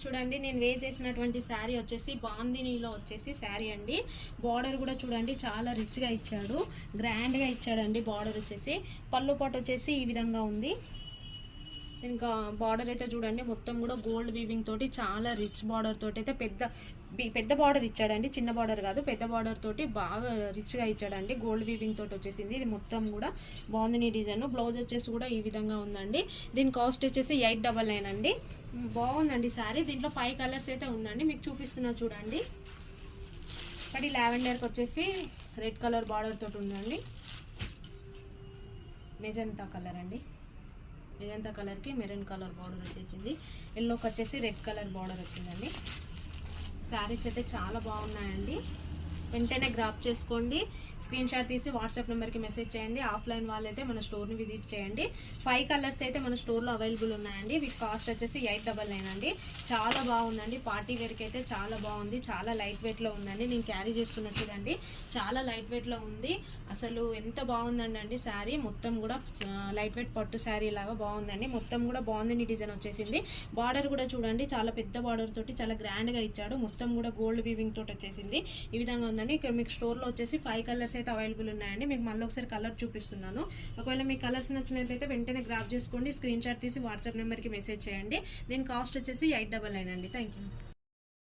చూడండి నేను వేర్ చేసినటువంటి శారీ వచ్చేసి బాందినీలో వచ్చేసి శారీ అండి. బార్డర్ కూడా చూడండి చాలా రిచ్గా ఇచ్చాడు, గ్రాండ్గా ఇచ్చాడండి. బార్డర్ వచ్చేసి పళ్ళు పాటు వచ్చేసి ఈ విధంగా ఉంది. ఇంకా బార్డర్ అయితే చూడండి మొత్తం కూడా గోల్డ్ వీవింగ్ తోటి చాలా రిచ్ బార్డర్ తోటి అయితే పెద్ద బార్డర్ ఇచ్చాడండి. చిన్న బార్డర్ కాదు, పెద్ద బార్డర్ తోటి బాగా రిచ్గా ఇచ్చాడండి. గోల్డ్ వీవింగ్ తోటి వచ్చేసింది. ఇది మొత్తం కూడా బాగుంది డిజైన్. బ్లౌజ్ వచ్చేసి కూడా ఈ విధంగా ఉందండి. దీని కాస్ట్ వచ్చేసి 899 అండి. బాగుందండి శారీ. దీంట్లో 5 కలర్స్ అయితే ఉందండి, మీకు చూపిస్తున్నా చూడండి. ఒకటి లావెండర్కి వచ్చేసి రెడ్ కలర్ బార్డర్ తోటి ఉందండి. మెజంతా కలర్ అండి. మెజంతా కలర్కి మెరూన్ కలర్ బార్డర్ వచ్చేసింది. ఎల్లోకి వచ్చేసి రెడ్ కలర్ బార్డర్ వచ్చిందండి. శారీస్ అయితే చాలా బాగున్నాయండి. వెంటనే గ్రాప్ చేసుకోండి, స్క్రీన్ షాట్ తీసి వాట్సాప్ నెంబర్కి మెసేజ్ చేయండి. ఆఫ్లైన్ వాళ్ళైతే మన స్టోర్ని విజిట్ చేయండి. 5 కలర్స్ అయితే మన స్టోర్లో అవైలబుల్ ఉన్నాయండి. వీటి కాస్ట్ వచ్చేసి 899 అండి. చాలా బాగుందండి. పార్టీ వేర్కి అయితే చాలా బాగుంది. చాలా లైట్ వెయిట్లో ఉందండి. నేను క్యారీ చేస్తున్నా చూడండి, చాలా లైట్ వెయిట్లో ఉంది. అసలు ఎంత బాగుందండి శారీ. మొత్తం కూడా లైట్ వెయిట్ పట్టు శారీ లాగా బాగుందండి. మొత్తం కూడా బాగుంది డిజైన్ వచ్చేసింది. బార్డర్ కూడా చూడండి చాలా పెద్ద బార్డర్ తోటి చాలా గ్రాండ్గా ఇచ్చాడు. మొత్తం కూడా గోల్డ్ వీవింగ్ తోటి వచ్చేసింది. ఈ విధంగా ఉందండి. ఇక్కడ మీకు స్టోర్లో వచ్చేసి 5 కలర్స్ అయితే అవైలబుల్ ఉన్నాయండి. మీకు మళ్ళీ ఒకసారి కలర్ చూపిస్తున్నాను. ఒకవేళ మీ కలర్స్ నచ్చినట్లయితే వెంటనే గ్రాప్ చేసుకోండి, స్క్రీన్ షాట్ తీసి వాట్సాప్ నెంబర్కి మెసేజ్ చేయండి. దీని కాస్ట్ వచ్చేసి 899 అండి. Thank you.